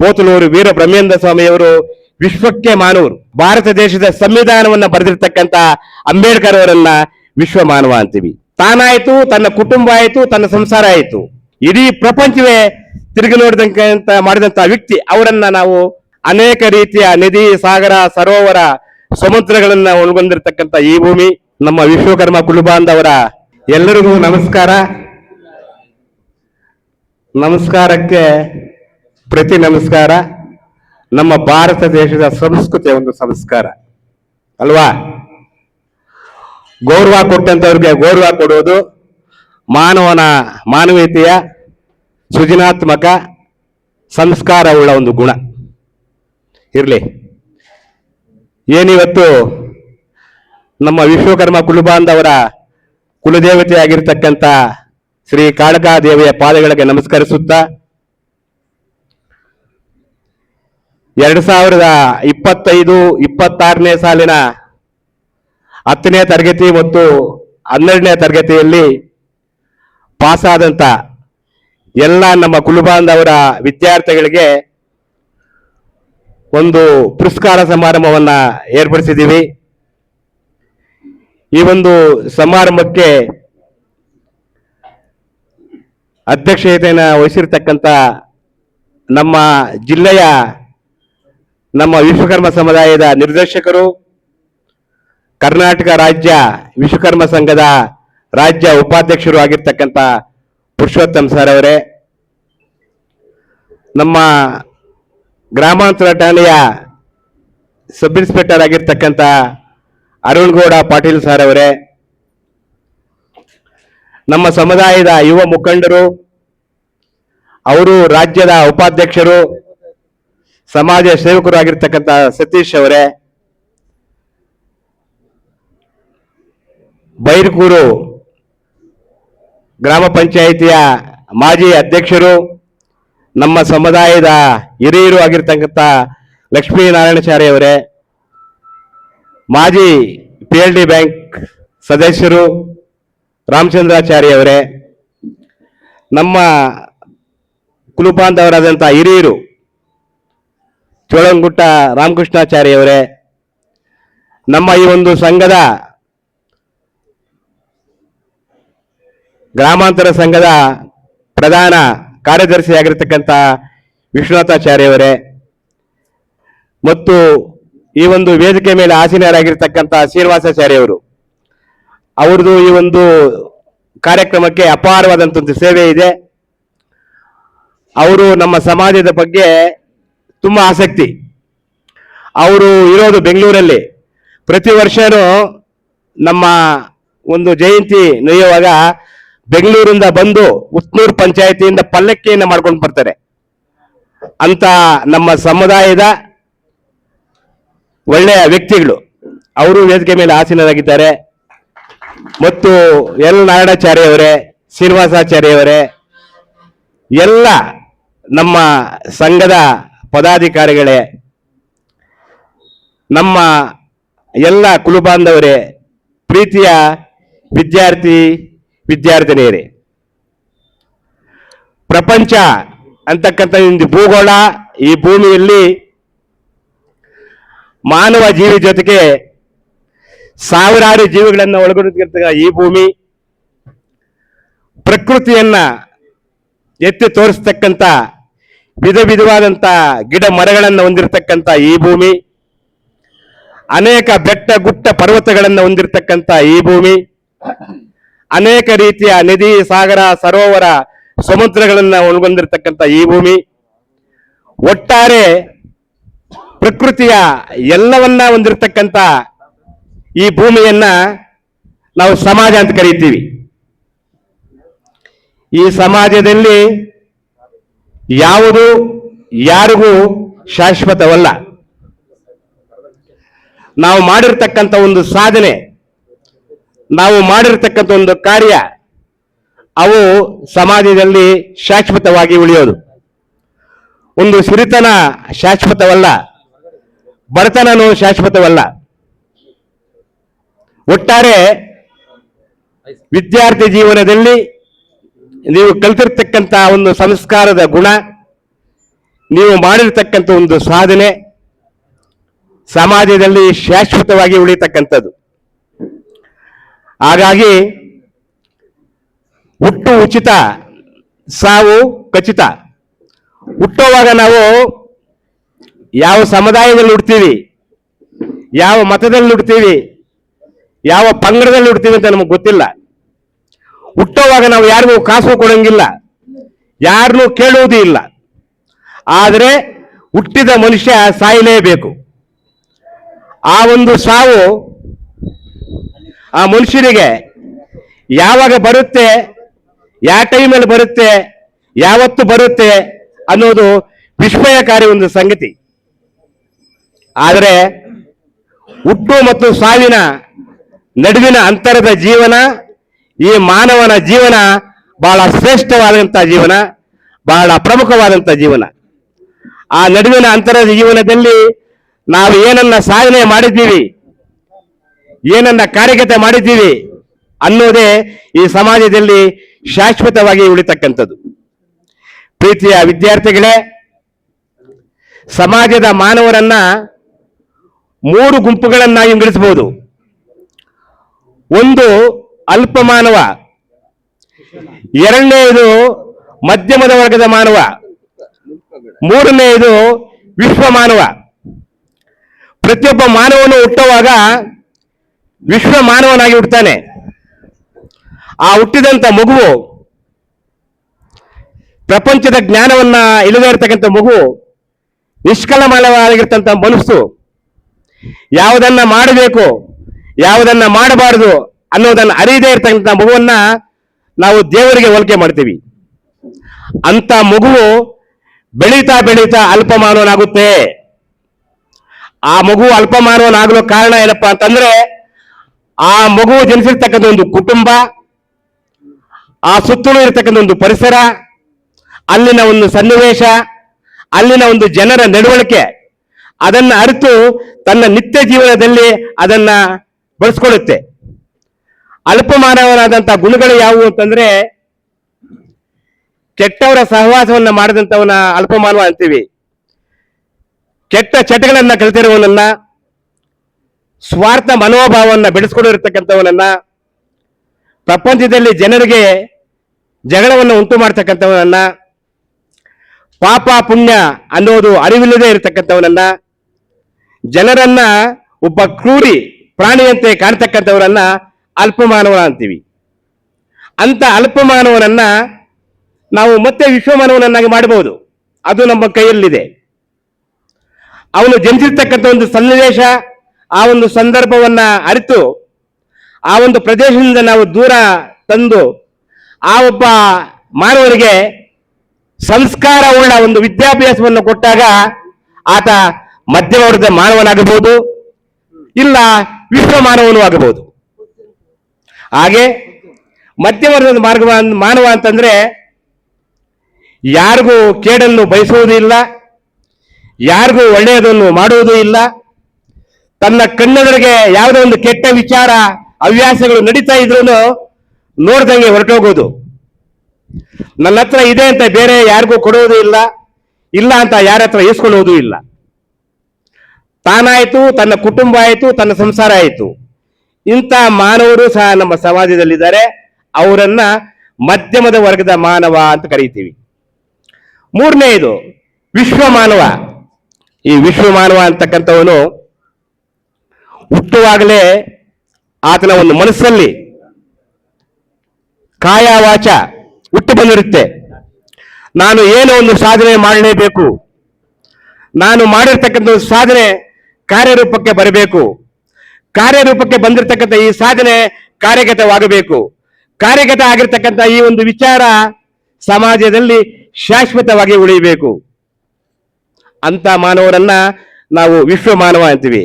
ಪೋತಲೂರು ವೀರ ಬ್ರಹ್ಮೇಂದ್ರ ಸ್ವಾಮಿಯವರು ವಿಶ್ವಕ್ಕೆ ಮಾನವರು. ಭಾರತ ದೇಶದ ಸಂವಿಧಾನವನ್ನ ಬರೆದಿರ್ತಕ್ಕಂಥ ಅಂಬೇಡ್ಕರ್ ಅವರನ್ನ ವಿಶ್ವ ಮಾನವ ಅಂತೀವಿ. ತಾನಾಯ್ತು, ತನ್ನ ಕುಟುಂಬ ಆಯ್ತು, ತನ್ನ ಸಂಸಾರ ಆಯ್ತು, ಇಡೀ ಪ್ರಪಂಚವೇ ತಿರುಗಿ ನೋಡಿದಂತ ಮಾಡಿದಂತ ವ್ಯಕ್ತಿ. ಅವರನ್ನ ನಾವು ಅನೇಕ ರೀತಿಯ ನದಿ, ಸಾಗರ, ಸರೋವರ, ಸಮುದ್ರಗಳನ್ನ ಒಳಗೊಂಡಿರ್ತಕ್ಕಂಥ ಈ ಭೂಮಿ ನಮ್ಮ ವಿಶ್ವಕರ್ಮ ಕುಲಬಾಂಧವರ ಎಲ್ಲರಿಗೂ ನಮಸ್ಕಾರ. ನಮಸ್ಕಾರಕ್ಕೆ ಪ್ರತಿ ನಮಸ್ಕಾರ. ನಮ್ಮ ಭಾರತ ದೇಶದ ಸಂಸ್ಕೃತಿಯ ಒಂದು ಸಂಸ್ಕಾರ ಅಲ್ವಾ? ಗೌರವ ಕೊಟ್ಟಂತವ್ರಿಗೆ ಗೌರವ ಕೊಡುವುದು ಮಾನವೀಯತೆಯ ಸೃಜನಾತ್ಮಕ ಸಂಸ್ಕಾರವುಳ್ಳ ಒಂದು ಗುಣ ಇರಲಿ. ಏನಿವತ್ತು ನಮ್ಮ ವಿಶ್ವಕರ್ಮ ಕುಲಬಾಂಧವರ ಕುಲದೇವತೆಯಾಗಿರ್ತಕ್ಕಂಥ ಶ್ರೀ ಕಾಳಕಾದೇವಿಯ ಪಾದಗಳಿಗೆ ನಮಸ್ಕರಿಸುತ್ತಾ 2025-26ನೇ ಸಾಲಿನ 10ನೇ ತರಗತಿ ಮತ್ತು 12ನೇ ತರಗತಿಯಲ್ಲಿ ಪಾಸಾದಂತ ಎಲ್ಲ ನಮ್ಮ ಕುಲಬಾಂಧವರ ವಿದ್ಯಾರ್ಥಿಗಳಿಗೆ ಒಂದು ಪುರಸ್ಕಾರ ಸಮಾರಂಭವನ್ನ ಏರ್ಪಡಿಸಿದ್ದೀವಿ. ಈ ಒಂದು ಸಮಾರಂಭಕ್ಕೆ ಅಧ್ಯಕ್ಷತೆಯನ್ನು ವಹಿಸಿರ್ತಕ್ಕಂಥ ನಮ್ಮ ಜಿಲ್ಲೆಯ ನಮ್ಮ ವಿಶ್ವಕರ್ಮ ಸಮುದಾಯದ ನಿರ್ದೇಶಕರು, ಕರ್ನಾಟಕ ರಾಜ್ಯ ವಿಶ್ವಕರ್ಮ ಸಂಘದ ರಾಜ್ಯ ಉಪಾಧ್ಯಕ್ಷರು ಆಗಿರ್ತಕ್ಕಂಥ ಪುರುಷೋತ್ತಮ್ ಸರ್ ಅವರೇ, ನಮ್ಮ ಗ್ರಾಮಾಂತರ ಠಾಣೆಯ ಸಬ್ ಇನ್ಸ್ಪೆಕ್ಟರ್ ಆಗಿರ್ತಕ್ಕಂಥ ಅರುಣ್ ಗೌಡ ಪಾಟೀಲ್ ಸರ್ ಅವರೇ, ನಮ್ಮ ಸಮುದಾಯದ ಯುವ ಮುಖಂಡರು, ಅವರು ರಾಜ್ಯದ ಉಪಾಧ್ಯಕ್ಷರು, ಸಮಾಜ ಸೇವಕರು ಆಗಿರ್ತಕ್ಕಂಥ ಸತೀಶ್ ಅವರೇ, ಬೈರ್ಕೂರು ಗ್ರಾಮ ಪಂಚಾಯಿತಿಯ ಮಾಜಿ ಅಧ್ಯಕ್ಷರು, ನಮ್ಮ ಸಮುದಾಯದ ಹಿರಿಯರು ಆಗಿರ್ತಕ್ಕಂಥ ಲಕ್ಷ್ಮೀನಾರಾಯಣಚಾರಿ ಅವರೇ, ಮಾಜಿ PLD ಬ್ಯಾಂಕ್ ಸದಸ್ಯರು ರಾಮಚಂದ್ರಾಚಾರಿ ಅವರೇ, ನಮ್ಮ ಕುಲಬಾಂಧವರಾದಂಥ ಹಿರಿಯರು ಚೋಳಂಗುಟ್ಟ ರಾಮಕೃಷ್ಣಾಚಾರಿ ಅವರೇ, ನಮ್ಮ ಈ ಒಂದು ಸಂಘದ ಗ್ರಾಮಾಂತರ ಸಂಘದ ಪ್ರಧಾನ ಕಾರ್ಯದರ್ಶಿಯಾಗಿರ್ತಕ್ಕಂಥ ವಿಶ್ವನಾಥಾಚಾರ್ಯ ಅವರೇ, ಮತ್ತು ಈ ಒಂದು ವೇದಿಕೆ ಮೇಲೆ ಆಸೀನರಾಗಿರ್ತಕ್ಕಂಥ ಶ್ರೀನಿವಾಸಾಚಾರ್ಯ ಅವರು, ಅವ್ರದ್ದು ಈ ಒಂದು ಕಾರ್ಯಕ್ರಮಕ್ಕೆ ಅಪಾರವಾದಂಥ ಒಂದು ಸೇವೆ ಇದೆ. ಅವರು ನಮ್ಮ ಸಮಾಜದ ಬಗ್ಗೆ ತುಂಬಾ ಆಸಕ್ತಿ. ಅವರು ಇರೋದು ಬೆಂಗಳೂರಲ್ಲಿ. ಪ್ರತಿ ವರ್ಷನೂ ನಮ್ಮ ಒಂದು ಜಯಂತಿ ನಡೆಯುವಾಗ ಬೆಂಗಳೂರಿಂದ ಬಂದು ಉತ್ನೂರು ಪಂಚಾಯತಿಯಿಂದ ಪಲ್ಲಕ್ಕಿಯನ್ನು ಮಾಡ್ಕೊಂಡು ಬರ್ತಾರೆ. ಅಂತ ನಮ್ಮ ಸಮುದಾಯದ ಒಳ್ಳೆಯ ವ್ಯಕ್ತಿಗಳು ಅವರು ವೇದಿಕೆ ಮೇಲೆ ಆಸೀನರಾಗಿದ್ದಾರೆ. ಮತ್ತು ಎಲ್ ನಾರಾಯಣಾಚಾರ್ಯ ಅವರೇ, ಶ್ರೀನಿವಾಸಾಚಾರ್ಯ ಅವರೇ, ಎಲ್ಲ ನಮ್ಮ ಸಂಘದ ಪದಾಧಿಕಾರಿಗಳೇ, ನಮ್ಮ ಎಲ್ಲ ಕುಲಬಾಂಧವರೇ, ಪ್ರೀತಿಯ ವಿದ್ಯಾರ್ಥಿನಿಯರೇ, ಪ್ರಪಂಚ ಅಂತಕ್ಕಂಥ ಒಂದು ಭೂಗೋಳ, ಈ ಭೂಮಿಯಲ್ಲಿ ಮಾನವ ಜೀವಿ ಜೊತೆಗೆ ಸಾವಿರಾರು ಜೀವಿಗಳನ್ನು ಒಳಗೊಂಡಿರ್ತಕ್ಕಂಥ ಈ ಭೂಮಿ, ಪ್ರಕೃತಿಯನ್ನ ಎತ್ತಿ ತೋರಿಸ್ತಕ್ಕಂಥ ವಿಧವಾದಂಥ ಗಿಡ ಮರಗಳನ್ನು ಹೊಂದಿರತಕ್ಕಂಥ ಈ ಭೂಮಿ, ಅನೇಕ ಬೆಟ್ಟ ಗುಟ್ಟ ಪರ್ವತಗಳನ್ನು ಹೊಂದಿರತಕ್ಕಂಥ ಈ ಭೂಮಿ, ಅನೇಕ ರೀತಿಯ ನದಿ, ಸಾಗರ, ಸರೋವರ, ಸಮುದ್ರಗಳನ್ನು ಒಳಗೊಂಡಿರ್ತಕ್ಕಂಥ ಈ ಭೂಮಿ, ಒಟ್ಟಾರೆ ಪ್ರಕೃತಿಯ ಎಲ್ಲವನ್ನ ಹೊಂದಿರತಕ್ಕಂಥ ಈ ಭೂಮಿಯನ್ನ ನಾವು ಸಮಾಜ ಅಂತ ಕರೀತೀವಿ. ಈ ಸಮಾಜದಲ್ಲಿ ಯಾವುದು ಯಾರಿಗೂ ಶಾಶ್ವತವಲ್ಲ. ನಾವು ಮಾಡಿರ್ತಕ್ಕಂಥ ಒಂದು ಸಾಧನೆ, ನಾವು ಮಾಡಿರ್ತಕ್ಕಂಥ ಒಂದು ಕಾರ್ಯ, ಅವು ಸಮಾಜದಲ್ಲಿ ಶಾಶ್ವತವಾಗಿ ಉಳಿಯೋದು. ಒಂದು ಸಿರಿತನ ಶಾಶ್ವತವಲ್ಲ, ಬಡತನನೂ ಶಾಶ್ವತವಲ್ಲ. ಒಟ್ಟಾರೆ ವಿದ್ಯಾರ್ಥಿ ಜೀವನದಲ್ಲಿ ನೀವು ಕಲಿತಿರ್ತಕ್ಕಂಥ ಒಂದು ಸಂಸ್ಕಾರದ ಗುಣ, ನೀವು ಮಾಡಿರ್ತಕ್ಕಂಥ ಒಂದು ಸಾಧನೆ ಸಮಾಜದಲ್ಲಿ ಶಾಶ್ವತವಾಗಿ ಉಳಿತಕ್ಕಂಥದ್ದು. ಹಾಗಾಗಿ ಹುಟ್ಟು ಉಚಿತ, ಸಾವು ಖಚಿತ. ಹುಟ್ಟುವಾಗ ನಾವು ಯಾವ ಸಮುದಾಯದಲ್ಲಿ ಹುಡ್ತೀವಿ, ಯಾವ ಮತದಲ್ಲಿ ಹುಡ್ತೀವಿ, ಯಾವ ಪಂಗಡದಲ್ಲಿ ಹುಡ್ತೀವಿ ಅಂತ ನಮಗೆ ಗೊತ್ತಿಲ್ಲ. ಹುಟ್ಟುವಾಗ ನಾವು ಯಾರಿಗೂ ಕಾಸು ಕೊಡಂಗಿಲ್ಲ, ಯಾರನ್ನೂ ಕೇಳುವುದೂ ಇಲ್ಲ. ಆದರೆ ಹುಟ್ಟಿದ ಮನುಷ್ಯ ಸಾಯಲೇಬೇಕು. ಆ ಒಂದು ಸಾವು ಆ ಮನುಷ್ಯನಿಗೆ ಯಾವಾಗ ಬರುತ್ತೆ, ಯಾವ ಟೈಮಲ್ಲಿ ಬರುತ್ತೆ, ಯಾವತ್ತು ಬರುತ್ತೆ ಅನ್ನೋದು ವಿಸ್ಮಯಕಾರಿ ಒಂದು ಸಂಗತಿ. ಆದರೆ ಹುಟ್ಟು ಮತ್ತು ಸಾವಿನ ನಡುವಿನ ಅಂತರದ ಜೀವನ, ಈ ಮಾನವನ ಜೀವನ ಬಹಳ ಶ್ರೇಷ್ಠವಾದಂಥ ಜೀವನ, ಬಹಳ ಪ್ರಮುಖವಾದಂಥ ಜೀವನ. ಆ ನಡುವಿನ ಅಂತರದ ಜೀವನದಲ್ಲಿ ನಾವು ಏನನ್ನ ಸಾಧನೆ ಮಾಡಿದ್ದೀವಿ, ಏನನ್ನ ಕಾರ್ಯಗತ ಮಾಡಿದ್ದೀವಿ ಅನ್ನೋದೇ ಈ ಸಮಾಜದಲ್ಲಿ ಶಾಶ್ವತವಾಗಿ ಉಳಿತಕ್ಕಂಥದ್ದು. ಪ್ರೀತಿಯ ವಿದ್ಯಾರ್ಥಿಗಳೇ, ಸಮಾಜದ ಮಾನವರನ್ನ 3 ಗುಂಪುಗಳನ್ನಾಗಿ ವಿಂಗಡಿಸಬಹುದು. ಒಂದು ಅಲ್ಪ ಮಾನವ, ಎರಡನೆಯದು ಮಧ್ಯಮದ ವರ್ಗದ ಮಾನವ, ಮೂರನೆಯದು ವಿಶ್ವ ಮಾನವ. ಪ್ರತಿಯೊಬ್ಬ ಮಾನವನು ಹುಟ್ಟುವಾಗ ವಿಶ್ವ ಮಾನವನಾಗಿ ಹುಟ್ಟುತ್ತಾನೆ. ಆ ಹುಟ್ಟಿದಂಥ ಮಗುವು ಪ್ರಪಂಚದ ಜ್ಞಾನವನ್ನ ಇಲ್ಲದೇ ಇರತಕ್ಕಂಥ ಮಗು, ನಿಷ್ಕಲಮಲವಾಗಿರ್ತಂಥ ಮನಸ್ಸು, ಯಾವುದನ್ನ ಮಾಡಬೇಕು ಯಾವುದನ್ನ ಮಾಡಬಾರದು ಅನ್ನೋದನ್ನ ಅರಿಯದೇ ಇರತಕ್ಕಂಥ ಮಗುವನ್ನ ನಾವು ದೇವರಿಗೆ ಹೋಲಿಕೆ ಮಾಡ್ತೀವಿ. ಅಂತ ಮಗುವು ಬೆಳೀತಾ ಬೆಳೀತಾ ಅಲ್ಪ ಮಾನವನಾಗುತ್ತೆ. ಆ ಮಗು ಅಲ್ಪ ಮಾನವನಾಗಲು ಕಾರಣ ಏನಪ್ಪಾ ಅಂತಂದ್ರೆ, ಆ ಮಗು ಜನಿಸಿರ್ತಕ್ಕಂಥ ಒಂದು ಕುಟುಂಬ, ಆ ಸುತ್ತಲೂ ಇರತಕ್ಕಂಥ ಒಂದು ಪರಿಸರ, ಅಲ್ಲಿನ ಒಂದು ಸನ್ನಿವೇಶ, ಅಲ್ಲಿನ ಒಂದು ಜನರ ನಡವಳಿಕೆ, ಅದನ್ನ ಅರಿತು ತನ್ನ ನಿತ್ಯ ಜೀವನದಲ್ಲಿ ಅದನ್ನ ಬಳಸ್ಕೊಳ್ಳುತ್ತೆ. ಅಲ್ಪ ಮಾನವನಾದಂತಹ ಗುಣಗಳು ಯಾವುವು ಅಂತಂದ್ರೆ, ಕೆಟ್ಟವರ ಸಹವಾಸವನ್ನ ಮಾಡಿದಂಥವನ ಅಲ್ಪ ಮಾನವ ಅಂತೀವಿ. ಕೆಟ್ಟ ಚಟಗಳನ್ನ ಕಲಿತಿರುವವನನ್ನ, ಸ್ವಾರ್ಥ ಮನೋಭಾವವನ್ನ ಬೆಳೆಸ್ಕೊಂಡಿರ್ತಕ್ಕಂಥವನನ್ನ, ಪ್ರಪಂಚದಲ್ಲಿ ಜನರಿಗೆ ಜಗಳವನ್ನು ಉಂಟು ಮಾಡ್ತಕ್ಕಂಥವನನ್ನ, ಪಾಪ ಪುಣ್ಯ ಅನ್ನೋದು ಅರಿವಿಲ್ಲದೆ ಇರತಕ್ಕಂಥವನನ್ನ, ಜನರನ್ನ ಒಬ್ಬ ಕ್ರೂರಿ ಪ್ರಾಣಿಯಂತೆ ಕಾಣ್ತಕ್ಕಂಥವರನ್ನ ಅಲ್ಪ ಮಾನವ ಅಂತೀವಿ. ಅಂತ ಅಲ್ಪ ಮಾನವನನ್ನ ನಾವು ಮತ್ತೆ ವಿಶ್ವಮಾನವನನ್ನಾಗಿ ಮಾಡಬಹುದು. ಅದು ನಮ್ಮ ಕೈಯಲ್ಲಿದೆ. ಅವನು ಜನಿಸಿರ್ತಕ್ಕಂಥ ಒಂದು ಸನ್ನಿವೇಶ, ಆ ಒಂದು ಸಂದರ್ಭವನ್ನ ಅರಿತು ಆ ಒಂದು ಪ್ರದೇಶದಿಂದ ನಾವು ದೂರ ತಂದು ಆ ಒಬ್ಬ ಮಾನವನಿಗೆ ಸಂಸ್ಕಾರವುಳ್ಳ ಒಂದು ವಿದ್ಯಾಭ್ಯಾಸವನ್ನು ಕೊಟ್ಟಾಗ ಆತ ಮಧ್ಯಮ ವರ್ಗದ ಮಾನವನಾಗಬಹುದು, ಇಲ್ಲ ವಿಶ್ವ ಮಾನವನು ಆಗಬಹುದು. ಹಾಗೆ ಮಧ್ಯಮ ವರ್ಗದ ಮಾನವ ಅಂತಂದ್ರೆ ಯಾರಿಗೂ ಕೇಡನ್ನು ಬಯಸುವುದೂ ಇಲ್ಲ, ಯಾರಿಗೂ ಒಳ್ಳೆಯದನ್ನು ಮಾಡುವುದೂ ಇಲ್ಲ. ತನ್ನ ಕಣ್ಣೆದುರಿಗೆ ಯಾವುದೋ ಒಂದು ಕೆಟ್ಟ ವಿಚಾರ ಹವ್ಯಾಸಗಳು ನಡೀತಾ ಇದ್ರು ನೋಡ್ದಂಗೆ ಹೊರಟೋಗೋದು. ನನ್ನ ಹತ್ರ ಇದೆ ಅಂತ ಬೇರೆ ಯಾರಿಗೂ ಕೊಡುವುದೂ ಇಲ್ಲ, ಇಲ್ಲ ಅಂತ ಯಾರ ಹತ್ರ ಇಸ್ಕೊಳ್ಳುವುದೂ ಇಲ್ಲ. ತಾನಾಯ್ತು, ತನ್ನ ಕುಟುಂಬ ಆಯಿತು, ತನ್ನ ಸಂಸಾರ ಆಯಿತು. ಇಂಥ ಮಾನವರು ಸಹ ನಮ್ಮ ಸಮಾಜದಲ್ಲಿದ್ದಾರೆ. ಅವರನ್ನ ಮಧ್ಯಮದ ವರ್ಗದ ಮಾನವ ಅಂತ ಕರೀತೀವಿ. ಮೂರನೆಯದು ವಿಶ್ವ ಮಾನವ. ಈ ವಿಶ್ವ ಮಾನವ ಅಂತಕ್ಕಂಥವನು ಹುಟ್ಟುವಾಗಲೇ ಆತನ ಒಂದು ಮನಸ್ಸಲ್ಲಿ ಕಾಯ ವಾಚ ಹುಟ್ಟು ಬಂದಿರುತ್ತೆ. ನಾನು ಏನೋ ಒಂದು ಸಾಧನೆ ಮಾಡಲೇಬೇಕು, ನಾನು ಮಾಡಿರ್ತಕ್ಕಂಥ ಒಂದು ಸಾಧನೆ ಕಾರ್ಯರೂಪಕ್ಕೆ ಬರಬೇಕು, ಕಾರ್ಯರೂಪಕ್ಕೆ ಬಂದಿರತಕ್ಕಂಥ ಈ ಸಾಧನೆ ಕಾರ್ಯಗತವಾಗಬೇಕು, ಕಾರ್ಯಗತ ಆಗಿರ್ತಕ್ಕಂಥ ಈ ಒಂದು ವಿಚಾರ ಸಮಾಜದಲ್ಲಿ ಶಾಶ್ವತವಾಗಿ ಉಳಿಯಬೇಕು. ಅಂತ ಮಾನವರನ್ನ ನಾವು ವಿಶ್ವ ಮಾನವ ಅಂತೀವಿ.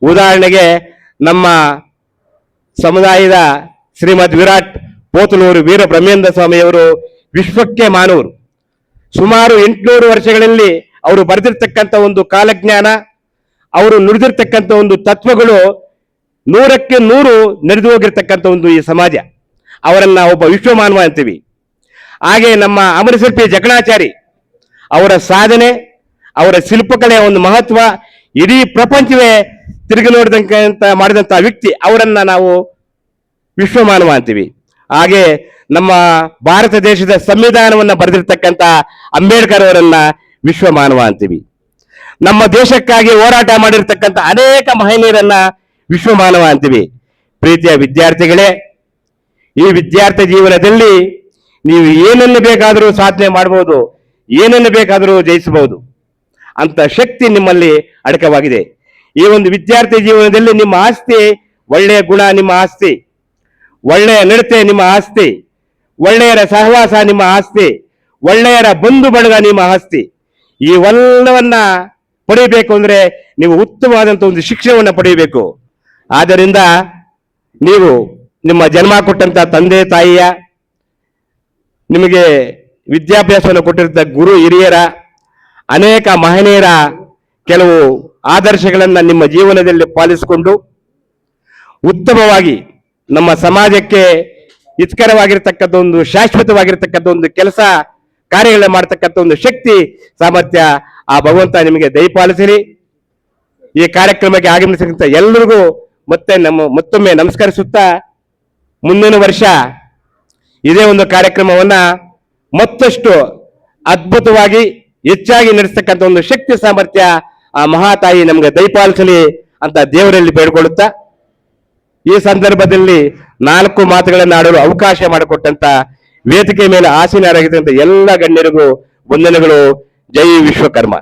ಉದಾಹರಣೆಗೆ ನಮ್ಮ ಸಮುದಾಯದ ಶ್ರೀಮದ್ ವಿರಾಟ್ ಪೋತಲೂರು ವೀರ ಬ್ರಹ್ಮೇಂದ್ರ ಸ್ವಾಮಿಯವರು ವಿಶ್ವಕ್ಕೆ ಮಾನವರು. ಸುಮಾರು 800 ವರ್ಷಗಳಲ್ಲಿ ಅವರು ಬರೆದಿರ್ತಕ್ಕಂಥ ಒಂದು ಕಾಲಜ್ಞಾನ, ಅವರು ನುಡಿದಿರ್ತಕ್ಕಂಥ ಒಂದು ತತ್ವಗಳು 100ಕ್ಕೆ 100 ನಡೆದು ಹೋಗಿರ್ತಕ್ಕಂಥ ಒಂದು ಈ ಸಮಾಜ. ಅವರನ್ನ ಒಬ್ಬ ವಿಶ್ವ ಮಾನವ ಅಂತೀವಿ. ಹಾಗೆ ನಮ್ಮ ಅಮರಶಿಲ್ಪಿ ಜಕಣಾಚಾರಿ ಅವರ ಸಾಧನೆ, ಅವರ ಶಿಲ್ಪಕಲೆಯ ಒಂದು ಮಹತ್ವ ಇಡೀ ಪ್ರಪಂಚವೇ ತಿರುಗಿ ನೋಡಿದಂತ ಮಾಡಿದಂತ ವ್ಯಕ್ತಿ, ಅವರನ್ನ ನಾವು ವಿಶ್ವಮಾನವ ಅಂತೀವಿ. ಹಾಗೆ ನಮ್ಮ ಭಾರತ ದೇಶದ ಸಂವಿಧಾನವನ್ನ ಬರೆದಿರ್ತಕ್ಕಂಥ ಅಂಬೇಡ್ಕರ್ ಅವರನ್ನ ವಿಶ್ವಮಾನವ ಅಂತೀವಿ. ನಮ್ಮ ದೇಶಕ್ಕಾಗಿ ಹೋರಾಟ ಮಾಡಿರ್ತಕ್ಕಂಥ ಅನೇಕ ಮಹನೀಯರನ್ನ ವಿಶ್ವಮಾನವ ಅಂತೀವಿ. ಪ್ರೀತಿಯ ವಿದ್ಯಾರ್ಥಿಗಳೇ, ಈ ವಿದ್ಯಾರ್ಥಿ ಜೀವನದಲ್ಲಿ ನೀವು ಏನನ್ನು ಬೇಕಾದರೂ ಸಾಧನೆ ಮಾಡಬಹುದು, ಏನನ್ನು ಬೇಕಾದರೂ ಜಯಿಸಬಹುದು ಅಂತ ಶಕ್ತಿ ನಿಮ್ಮಲ್ಲಿ ಅಡಕವಾಗಿದೆ. ಈ ಒಂದು ವಿದ್ಯಾರ್ಥಿ ಜೀವನದಲ್ಲಿ ನಿಮ್ಮ ಆಸ್ತಿ ಒಳ್ಳೆಯ ಗುಣ, ನಿಮ್ಮ ಆಸ್ತಿ ಒಳ್ಳೆಯ ನಡತೆ, ನಿಮ್ಮ ಆಸ್ತಿ ಒಳ್ಳೆಯರ ಸಹವಾಸ, ನಿಮ್ಮ ಆಸ್ತಿ ಒಳ್ಳೆಯರ ಬಂಧು ಬಳಗ, ನಿಮ್ಮ ಆಸ್ತಿ. ಇವೆಲ್ಲವನ್ನ ಪಡೆಯಬೇಕು ಅಂದ್ರೆ ನೀವು ಉತ್ತಮವಾದಂಥ ಒಂದು ಶಿಕ್ಷಣವನ್ನು ಪಡೆಯಬೇಕು. ಆದ್ದರಿಂದ ನೀವು ನಿಮ್ಮ ಜನ್ಮ ಕೊಟ್ಟಂತ ತಂದೆ ತಾಯಿಯ, ನಿಮಗೆ ವಿದ್ಯಾಭ್ಯಾಸವನ್ನು ಕೊಟ್ಟಿರುತ್ತ ಗುರು ಹಿರಿಯರ, ಅನೇಕ ಮಹನೀಯರ ಕೆಲವು ಆದರ್ಶಗಳನ್ನ ನಿಮ್ಮ ಜೀವನದಲ್ಲಿ ಪಾಲಿಸಿಕೊಂಡು ಉತ್ತಮವಾಗಿ ನಮ್ಮ ಸಮಾಜಕ್ಕೆ ಹಿತಕರವಾಗಿರ್ತಕ್ಕಂಥ ಒಂದು ಶಾಶ್ವತವಾಗಿರ್ತಕ್ಕಂಥ ಒಂದು ಕೆಲಸ ಕಾರ್ಯಗಳನ್ನ ಮಾಡ್ತಕ್ಕಂಥ ಒಂದು ಶಕ್ತಿ ಸಾಮರ್ಥ್ಯ ಆ ಭಗವಂತ ನಿಮಗೆ ದಯಪಾಲಿಸಿರಿ. ಈ ಕಾರ್ಯಕ್ರಮಕ್ಕೆ ಆಗಮಿಸಿದಂತ ಎಲ್ಲರಿಗೂ ಮತ್ತೊಮ್ಮೆ ನಮಸ್ಕರಿಸುತ್ತಾ, ಮುಂದಿನ ವರ್ಷ ಇದೇ ಒಂದು ಕಾರ್ಯಕ್ರಮವನ್ನ ಮತ್ತಷ್ಟು ಅದ್ಭುತವಾಗಿ ಹೆಚ್ಚಾಗಿ ನಡೆಸ್ತಕ್ಕಂಥ ಒಂದು ಶಕ್ತಿ ಸಾಮರ್ಥ್ಯ ಆ ಮಹಾತಾಯಿ ನಮಗೆ ದಯಪಾಲಿಸಲಿ ಅಂತ ದೇವರಲ್ಲಿ ಬೇಡಿಕೊಳ್ಳುತ್ತಾ, ಈ ಸಂದರ್ಭದಲ್ಲಿ 4 ಮಾತುಗಳನ್ನು ಆಡಲು ಅವಕಾಶ ಮಾಡಿಕೊಟ್ಟಂತ ವೇದಿಕೆ ಮೇಲೆ ಆಸೀನರಾಗಿದ್ದಂತ ಎಲ್ಲ ಗಣ್ಯರಿಗೂ ವಂದನೆಗಳು. ಜೈ ವಿಶ್ವಕರ್ಮ.